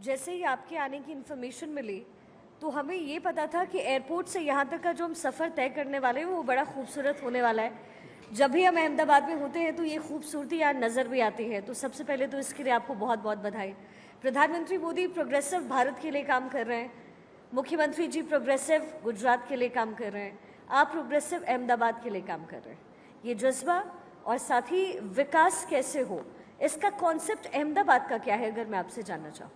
जैसे ही आपके आने की इन्फॉर्मेशन मिली तो हमें ये पता था कि एयरपोर्ट से यहाँ तक का जो हम सफ़र तय करने वाले हैं वो बड़ा खूबसूरत होने वाला है। जब भी हम अहमदाबाद में होते हैं तो ये खूबसूरती यहाँ नज़र भी आती है। तो सबसे पहले तो इसके लिए आपको बहुत बहुत बधाई। प्रधानमंत्री मोदी प्रोग्रेसिव भारत के लिए काम कर रहे हैं, मुख्यमंत्री जी प्रोग्रेसिव गुजरात के लिए काम कर रहे हैं, आप प्रोग्रेसिव अहमदाबाद के लिए काम कर रहे हैं। ये जज्बा और साथ ही विकास कैसे हो, इसका कॉन्सेप्ट अहमदाबाद का क्या है, अगर मैं आपसे जानना चाहूँ।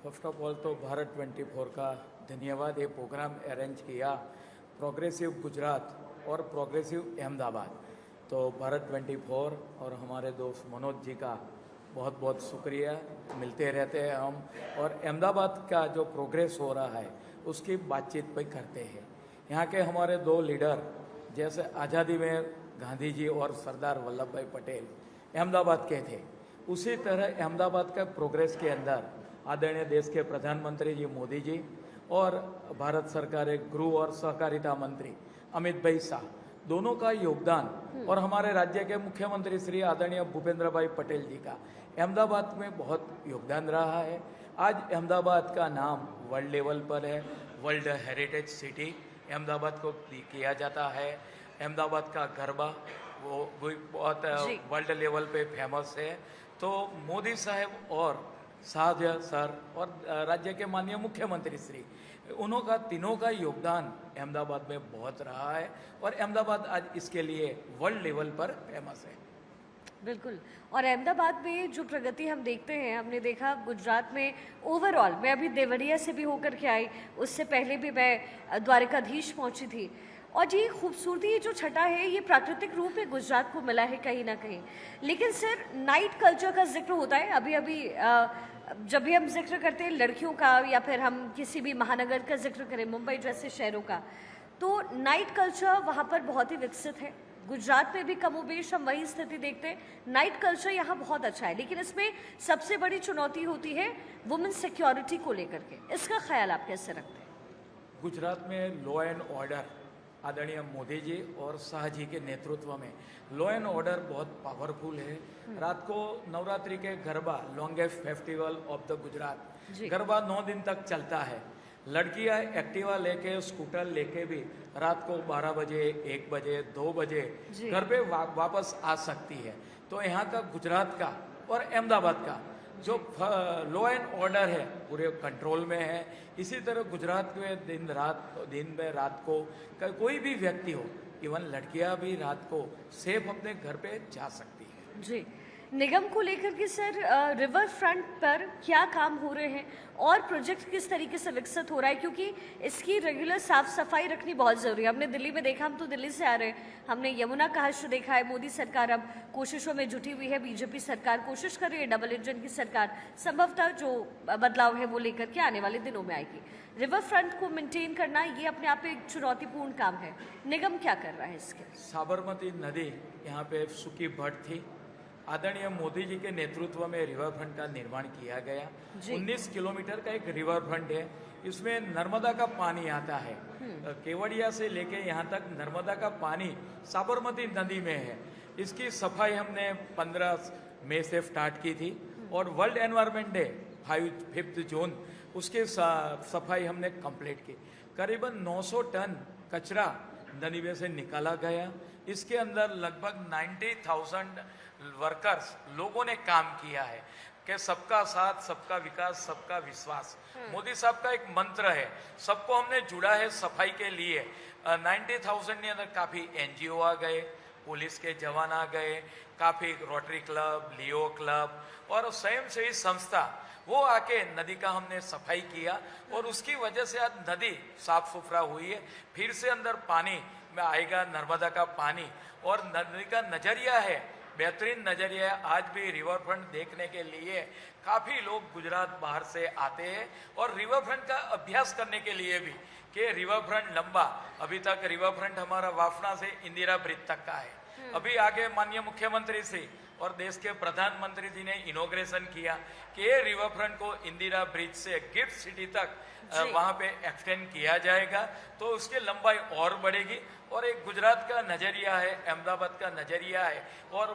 फर्स्ट ऑफ ऑल तो भारत 24 का धन्यवाद। ये प्रोग्राम अरेंज किया प्रोग्रेसिव गुजरात और प्रोग्रेसिव अहमदाबाद। तो भारत 24 और हमारे दोस्त मनोज जी का बहुत बहुत शुक्रिया। मिलते रहते हैं हम, और अहमदाबाद का जो प्रोग्रेस हो रहा है उसकी बातचीत भी करते हैं। यहाँ के हमारे दो लीडर जैसे आज़ादी में गांधी जी और सरदार वल्लभ भाई पटेल अहमदाबाद के थे, उसी तरह अहमदाबाद का प्रोग्रेस के अंदर आदरणीय देश के प्रधानमंत्री जी मोदी जी और भारत सरकार के गृह और सहकारिता मंत्री अमित भाई शाह, दोनों का योगदान और हमारे राज्य के मुख्यमंत्री श्री आदरणीय भूपेंद्र भाई पटेल जी का अहमदाबाद में बहुत योगदान रहा है। आज अहमदाबाद का नाम वर्ल्ड लेवल पर है, वर्ल्ड हेरिटेज सिटी अहमदाबाद को किया जाता है। अहमदाबाद का गरबा वो भी बहुत वर्ल्ड लेवल पे फेमस है। तो मोदी साहब और शाहजहा सर और राज्य के माननीय मुख्यमंत्री श्री, उन्हों का तीनों का योगदान अहमदाबाद में बहुत रहा है और अहमदाबाद आज इसके लिए वर्ल्ड लेवल पर फेमस है। बिल्कुल। और अहमदाबाद में जो प्रगति हम देखते हैं, हमने देखा गुजरात में ओवरऑल, मैं अभी देवरिया से भी होकर के आई, उससे पहले भी मैं द्वारकाधीश पहुंची थी, और ये खूबसूरती, ये जो छटा है, ये प्राकृतिक रूप में गुजरात को मिला है कहीं ना कहीं। लेकिन सर, नाइट कल्चर का जिक्र होता है अभी अभी, जब भी हम जिक्र करते हैं लड़कियों का या फिर हम किसी भी महानगर का जिक्र करें, मुंबई जैसे शहरों का, तो नाइट कल्चर वहाँ पर बहुत ही विकसित है। गुजरात में भी कमोबेश हम वही स्थिति देखते हैं, नाइट कल्चर यहाँ बहुत अच्छा है। लेकिन इसमें सबसे बड़ी चुनौती होती है वुमेन सिक्योरिटी को लेकर के, इसका ख्याल आप कैसे रखते हैं? गुजरात में लॉ एंड ऑर्डर आदरणीय मोदी जी और शाह जी के नेतृत्व में लॉ एंड ऑर्डर बहुत पावरफुल है। रात को नवरात्रि के garba, longest festival of the Gujarat, garba 9 दिन तक चलता है। लड़कियां एक्टिवा लेके, स्कूटर लेके भी रात को 12 बजे, 1 बजे, 2 बजे घर पे वापस आ सकती है। तो यहाँ का गुजरात का और अहमदाबाद का जो लॉ एंड ऑर्डर है पूरे कंट्रोल में है। इसी तरह गुजरात में दिन में रात को कोई भी व्यक्ति हो, इवन लड़कियां भी रात को सेफ अपने घर पे जा सकती है। जी, निगम को लेकर के सर, रिवर फ्रंट पर क्या काम हो रहे हैं और प्रोजेक्ट किस तरीके से विकसित हो रहा है, क्योंकि इसकी रेगुलर साफ सफाई रखनी बहुत ज़रूरी है। हमने दिल्ली में देखा, हम तो दिल्ली से आ रहे हैं, हमने यमुना का हश्र देखा है। मोदी सरकार अब कोशिशों में जुटी हुई है, बीजेपी सरकार कोशिश कर रही है, डबल इंजन की सरकार, संभवतः जो बदलाव है वो लेकर के आने वाले दिनों में आएगी। रिवर फ्रंट को मेंटेन करना ये अपने आप में एक चुनौतीपूर्ण काम है, निगम क्या कर रहा है इसके? साबरमती नदी यहाँ पे सूखी भट थी, आदरणीय मोदी जी के नेतृत्व में रिवर फ्रंट का निर्माण किया गया। 19 किलोमीटर का एक रिवर फ्रंट है, इसमें नर्मदा का पानी आता है। केवड़िया से लेके यहाँ तक नर्मदा का पानी साबरमती नदी में है। इसकी सफाई हमने 15 मई से स्टार्ट की थी और वर्ल्ड एनवायरनमेंट डे 5 जून उसकी सफाई हमने कंप्लीट की। करीबन 900 टन कचरा नदी में से निकाला गया। इसके अंदर लगभग 90,000 वर्कर्स लोगों ने काम किया है कि सबका साथ, सबका विकास, सबका विश्वास मोदी साहब का एक मंत्र है। सबको हमने जुड़ा है सफाई के लिए। 90,000 के अंदर काफ़ी NGO आ गए, पुलिस के जवान आ गए, काफ़ी रोटरी क्लब, लियो क्लब और स्वयंसेवी संस्था, वो आके नदी का हमने सफाई किया और उसकी वजह से आज नदी साफ सुथरा हुई है। फिर से अंदर पानी में आएगा नर्मदा का पानी, और नदी का नजरिया है, बेहतरीन नजरिया है। आज भी रिवर फ्रंट देखने के लिए काफ़ी लोग गुजरात बाहर से आते हैं और रिवर फ्रंट का अभ्यास करने के लिए भी, कि रिवर फ्रंट लंबा, अभी तक रिवर फ्रंट हमारा वाफना से इंदिरा ब्रिज तक का है। अभी आगे माननीय मुख्यमंत्री श्री और देश के प्रधानमंत्री जी ने इनॉग्रेशन किया कि ये रिवर फ्रंट को इंदिरा ब्रिज से गिफ्ट सिटी तक वहां पे एक्सटेंड किया जाएगा, तो उसकी लंबाई और बढ़ेगी और एक गुजरात का नजरिया है, अहमदाबाद का नजरिया है और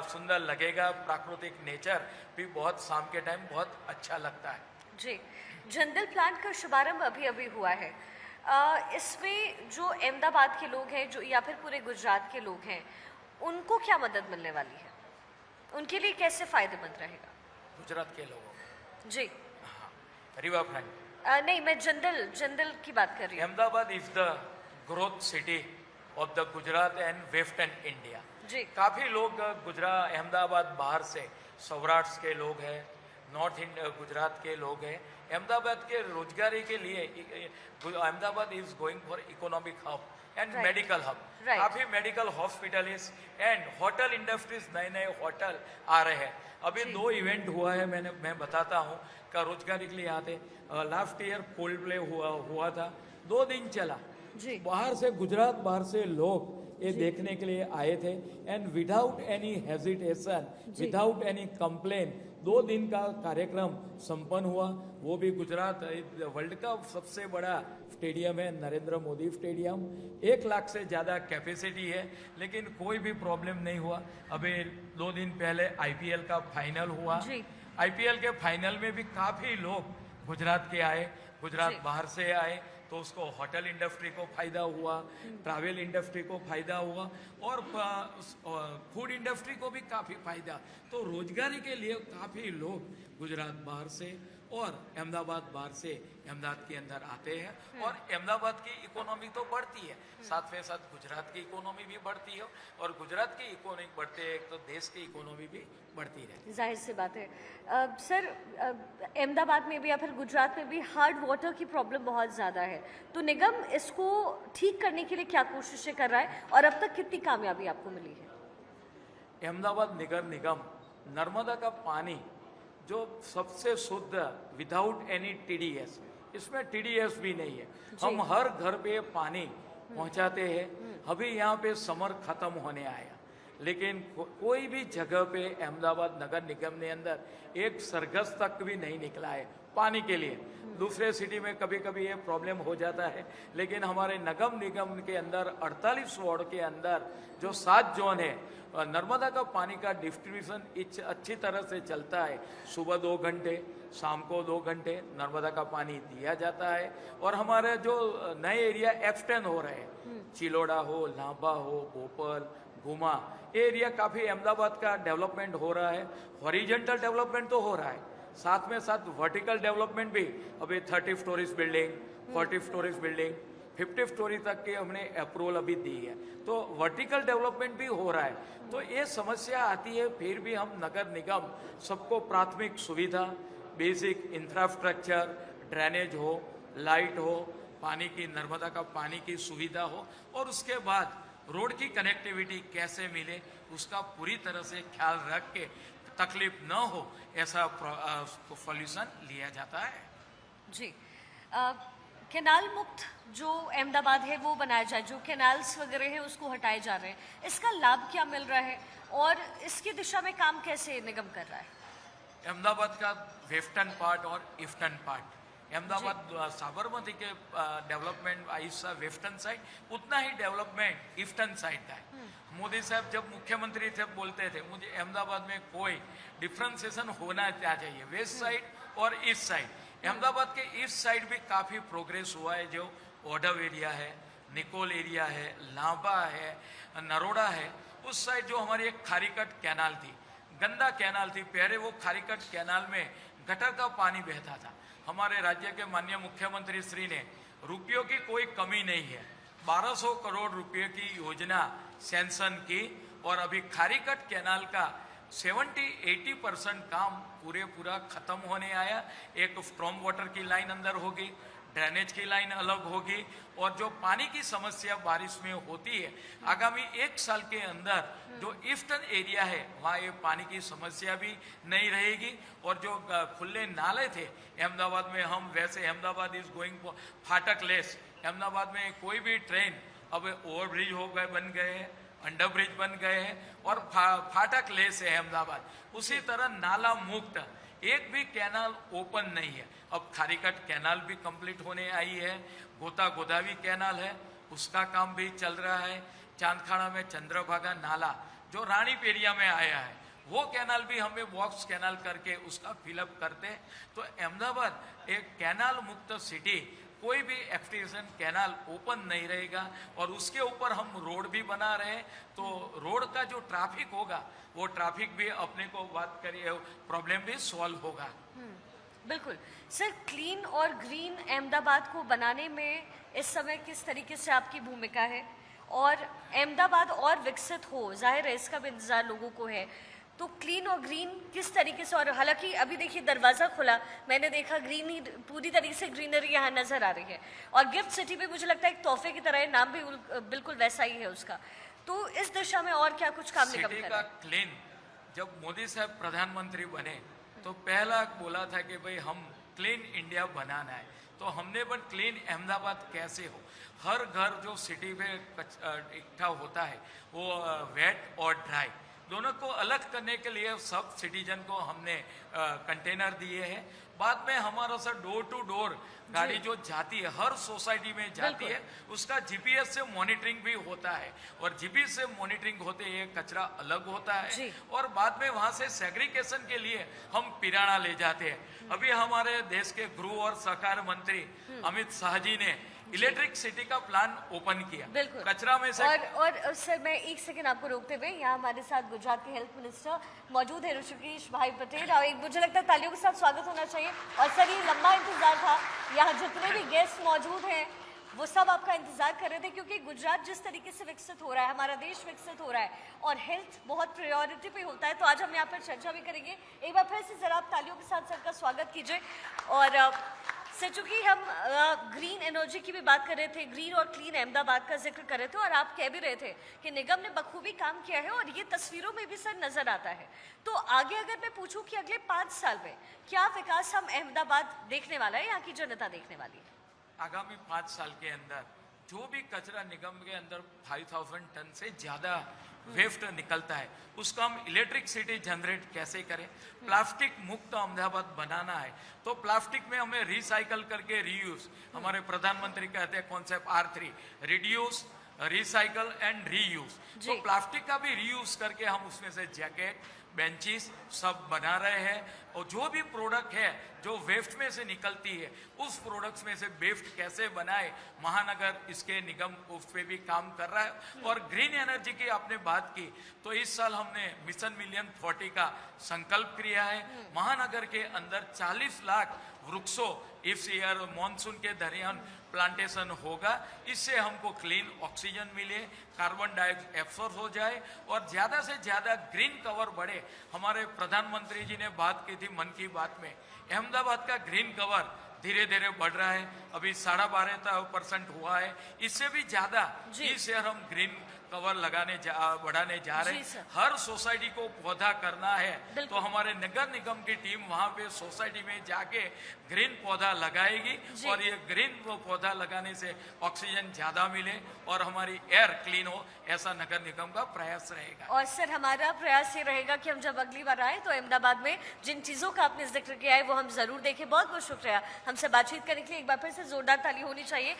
सुंदर लगेगा। प्राकृतिक नेचर भी बहुत शाम के टाइम बहुत अच्छा लगता है। जी, जंगल प्लांट का शुभारंभ अभी अभी हुआ है। इसमें जो अहमदाबाद के लोग हैं जो या फिर पूरे गुजरात के लोग हैं, उनको क्या मदद मिलने वाली है? उनके लिए कैसे फायदेमंद रहेगा? गुजरात के लोगों जी हाँ, रिवर फ्रंट नहीं, मैं जंगल की बात कर रही हूँ। Ahmedabad is the growth city of the Gujarat and western India. जी काफी लोग गुजरात अहमदाबाद बाहर से सौराष्ट्र के लोग हैं, नॉर्थ इंडिया गुजरात के लोग हैं। अहमदाबाद के रोजगारी के लिए Ahmedabad is going for economic hub and Right. Medical hub. Right. काफी medical hospitals and hotel industries, नए नए होटल आ रहे हैं। अभी 2 इवेंट हुआ है, मैं बताता हूँ का रोजगारी के लिए आते। लास्ट ईयर कोल्ड प्ले हुआ था, 2 दिन चला। जी बाहर से गुजरात बाहर से लोग ये देखने के लिए आए थे and without any hesitation, without any complain 2 दिन का कार्यक्रम संपन्न हुआ। वो भी गुजरात वर्ल्ड का सबसे बड़ा स्टेडियम है, नरेंद्र मोदी स्टेडियम। 1 लाख से ज्यादा कैपेसिटी है, लेकिन कोई भी प्रॉब्लम नहीं हुआ। अभी 2 दिन पहले आईपीएल का फाइनल हुआ। आईपीएल के फाइनल में भी काफी लोग गुजरात के आए, गुजरात बाहर से आए, तो उसको होटल इंडस्ट्री को फायदा हुआ, ट्रैवल इंडस्ट्री को फायदा हुआ और फूड इंडस्ट्री को भी काफी फायदा। तो रोजगारी के लिए काफी लोग गुजरात बाहर से और अहमदाबाद बाहर से अहमदाबाद के अंदर आते हैं और अहमदाबाद की इकोनॉमी तो बढ़ती है, साथ में साथ गुजरात की इकोनॉमी भी बढ़ती है और गुजरात की इकोनॉमी बढ़ते है तो देश की इकोनॉमी भी बढ़ती रहती है। जाहिर सी बात है। सर, अहमदाबाद में भी या फिर गुजरात में भी हार्ड वाटर की प्रॉब्लम बहुत ज़्यादा है, तो निगम इसको ठीक करने के लिए क्या कोशिशें कर रहा है और अब तक कितनी कामयाबी आपको मिली है? अहमदाबाद नगर निगम नर्मदा का पानी जो सबसे शुद्ध विदाउट एनी टीडीएस, इसमें टीडीएस भी नहीं है, हम हर घर पे पानी पहुंचाते हैं। अभी यहाँ पे समर खत्म होने आया, लेकिन कोई भी जगह पे अहमदाबाद नगर निगम ने अंदर एक सरगस तक भी नहीं निकला है पानी के लिए। दूसरे सिटी में कभी कभी ये प्रॉब्लम हो जाता है, लेकिन हमारे नगर निगम के अंदर 48 वार्ड के अंदर जो 7 जोन है, नर्मदा का पानी का डिस्ट्रीब्यूशन अच्छी तरह से चलता है। सुबह 2 घंटे, शाम को 2 घंटे नर्मदा का पानी दिया जाता है और हमारे जो नए एरिया एक्सटेंड हो रहे हैं, चिलोड़ा हो, लांबा हो, भोपाल, गुमा, ये एरिया काफी अहमदाबाद का डेवलपमेंट हो रहा है। हॉरिजेंटल डेवलपमेंट तो हो रहा है, साथ में साथ वर्टिकल डेवलपमेंट भी। अभी 30 stories building, 40 stories building, 50 story तक की हमने अप्रूवल अभी दी है, तो वर्टिकल डेवलपमेंट भी हो रहा है। तो ये समस्या आती है, फिर भी हम नगर निगम सबको प्राथमिक सुविधा, बेसिक इंफ्रास्ट्रक्चर, ड्रेनेज हो, लाइट हो, पानी की नर्मदा का पानी की सुविधा हो और उसके बाद रोड की कनेक्टिविटी कैसे मिले उसका पूरी तरह से ख्याल रख के तकलीफ न हो ऐसा सॉल्यूशन लिया जाता है। जी, कैनाल मुक्त जो अहमदाबाद है वो बनाया जाए, जो कैनाल्स वगैरह हैं उसको हटाए जा रहे हैं, इसका लाभ क्या मिल रहा है और इसकी दिशा में काम कैसे निगम कर रहा है? अहमदाबाद का वेस्टर्न पार्ट और ईस्टर्न पार्ट, अहमदाबाद साबरमती के डेवलपमेंट हिस्सा वेस्टर्न साइड, उतना ही डेवलपमेंट ईस्टर्न साइड का है। मोदी साहब जब मुख्यमंत्री थे बोलते थे मुझे अहमदाबाद में कोई डिफ्रेंसिएशन होना चाहिए, वेस्ट साइड और ईस्ट साइड। अहमदाबाद के ईस्ट साइड भी काफी प्रोग्रेस हुआ है, जो ओडव एरिया है, निकोल एरिया है, लांबा है, नरोड़ा है, उस साइड जो हमारी एक खारीकट कैनाल थी, गंदा कैनाल थी, पहले वो खारीकट कैनाल में गटर का पानी बहता था। हमारे राज्य के माननीय मुख्यमंत्री श्री ने रुपयों की कोई कमी नहीं है, 1200 करोड़ रुपए की योजना सैंक्शन की और अभी खारीकट कैनाल का 70-80% काम पूरा खत्म होने आया। एक स्ट्रॉम वाटर की लाइन अंदर होगी, ड्रेनेज की लाइन अलग होगी और जो पानी की समस्या बारिश में होती है, आगामी 1 साल के अंदर जो ईस्टर्न एरिया है वहाँ ये पानी की समस्या भी नहीं रहेगी। और जो खुले नाले थे अहमदाबाद में, हम वैसे अहमदाबाद इज गोइंग फाटक लेस, अहमदाबाद में कोई भी ट्रेन अब ओवरब्रिज हो गए, बन गए हैं, अंडरब्रिज बन गए हैं और फाटक लेस है अहमदाबाद। उसी तरह नाला मुक्त, एक भी कैनाल ओपन नहीं है। अब खारीकट कैनाल भी कंप्लीट होने आई है, गोता गोदावरी कैनाल है, उसका काम भी चल रहा है। चांदखाड़ा में चंद्रभागा नाला जो रानीप एरिया में आया है, वो कैनाल भी हमें बॉक्स कैनाल करके उसका फिलअप करते हैं। तो अहमदाबाद एक कैनाल मुक्त सिटी, कोई भी एक्सटेंशन कैनाल ओपन नहीं रहेगा और उसके ऊपर हम रोड भी बना रहे हैं। तो रोड का जो ट्रैफिक होगा वो ट्रैफिक भी अपने को बात करिए प्रॉब्लम भी सॉल्व होगा। बिल्कुल सर, क्लीन और ग्रीन अहमदाबाद को बनाने में इस समय किस तरीके से आपकी भूमिका है और अहमदाबाद और विकसित हो, जाहिर है इसका भी इंतजार लोगों को है, तो क्लीन और ग्रीन किस तरीके से? और हालांकि अभी देखिए दरवाज़ा खुला, मैंने देखा ग्रीन ही पूरी तरीके से ग्रीनरी यहाँ नज़र आ रही है और गिफ्ट सिटी भी मुझे लगता है एक तोहफे की तरह है, नाम भी बिल्कुल वैसा ही है उसका। तो इस दिशा में और क्या कुछ काम निकल कर का क्लीन, जब मोदी साहब प्रधानमंत्री बने तो पहला बोला था कि भाई हम क्लीन इंडिया बनाना है। तो हमने बन क्लीन अहमदाबाद कैसे हो, हर घर जो सिटी में इकट्ठा होता है वो वेट और ड्राई दोनों को अलग करने के लिए सब सिटीजन को हमने कंटेनर दिए हैं। बाद में हमारा सर डोर टू डोर गाड़ी जो जाती है हर सोसाइटी में जाती है, उसका जीपीएस से मॉनिटरिंग भी होता है और जीपीएस से मॉनिटरिंग होते ही कचरा अलग होता है और बाद में वहां से सेग्रीगेशन के लिए हम पिराना ले जाते हैं। अभी हमारे देश के गृह और सहकार मंत्री अमित शाह जी ने इलेक्ट्रिक सिटी का प्लान ओपन किया। कचरा में से और सर मैं एक सेकंड आपको रोकते हुए, यहाँ हमारे साथ गुजरात के हेल्थ मिनिस्टर मौजूद है ऋषिकेश भाई पटेल, और एक मुझे लगता है तालियों के साथ स्वागत होना चाहिए। और सर ये लंबा इंतजार था, यहाँ जितने भी गेस्ट मौजूद हैं वो सब आपका इंतजार कर रहे थे, क्योंकि गुजरात जिस तरीके से विकसित हो रहा है, हमारा देश विकसित हो रहा है और हेल्थ बहुत प्रायोरिटी पे होता है। तो आज हम यहाँ पर चर्चा भी करेंगे। एक बार फिर से जरा आप तालियों के साथ सर का स्वागत कीजिए। और सर चूंकि हम ग्रीन एनर्जी की भी बात कर रहे थे, ग्रीन और क्लीन अहमदाबाद का जिक्र कर रहे थे और आप कह भी रहे थे कि निगम ने बखूबी काम किया है और ये तस्वीरों में भी सर नजर आता है। तो आगे अगर मैं पूछूं कि अगले 5 साल में क्या विकास हम अहमदाबाद देखने वाला है, यहाँ की जनता देखने वाली है? आगामी 5 साल के अंदर जो भी कचरा निगम के अंदर 5000 टन से ज्यादा वेस्ट निकलता है उसका हम इलेक्ट्रिक सिटी जनरेट कैसे करें। प्लास्टिक मुक्त अहमदाबाद बनाना है तो प्लास्टिक में हमें रिसाइकल करके रीयूज, हमारे प्रधानमंत्री कहते हैं concept R3, reduce, recycle and reuse. तो प्लास्टिक का भी रीयूज करके हम उसमें से जैकेट, बेंचेस सब बना रहे हैं और जो भी प्रोडक्ट है जो वेस्ट में से निकलती है उस प्रोडक्ट्स में से वेस्ट कैसे बनाए, महानगर इसके निगम उस पे भी काम कर रहा है। और ग्रीन एनर्जी की आपने बात की तो इस साल हमने मिशन मिलियन 40 का संकल्प किया है। महानगर के अंदर 40 लाख वृक्षों इस ईयर मॉनसून के दरमियान प्लांटेशन होगा। इससे हमको क्लीन ऑक्सीजन मिले, कार्बन डाइऑक्साइड एब्सॉर्ब हो जाए और ज्यादा से ज्यादा ग्रीन कवर बढ़े। हमारे प्रधानमंत्री जी ने बात की थी मन की बात में, अहमदाबाद का ग्रीन कवर धीरे धीरे बढ़ रहा है, अभी 12.5% हुआ है। इससे भी ज्यादा इस ईयर हम ग्रीन कवर बढ़ाने जा रहे हैं। हर सोसाइटी को पौधा करना है तो हमारे नगर निगम की टीम वहां पे सोसाइटी में जाके ग्रीन पौधा लगाएगी और ये ग्रीन पौधा लगाने से ऑक्सीजन ज्यादा मिले और हमारी एयर क्लीन हो, ऐसा नगर निगम का प्रयास रहेगा। और सर हमारा प्रयास ये रहेगा कि हम जब अगली बार आए तो अहमदाबाद में जिन चीजों का आपने जिक्र किया है वो हम जरूर देखें। बहुत बहुत शुक्रिया हमसे बातचीत करने के लिए। एक बार फिर से जोरदार ताली होनी चाहिए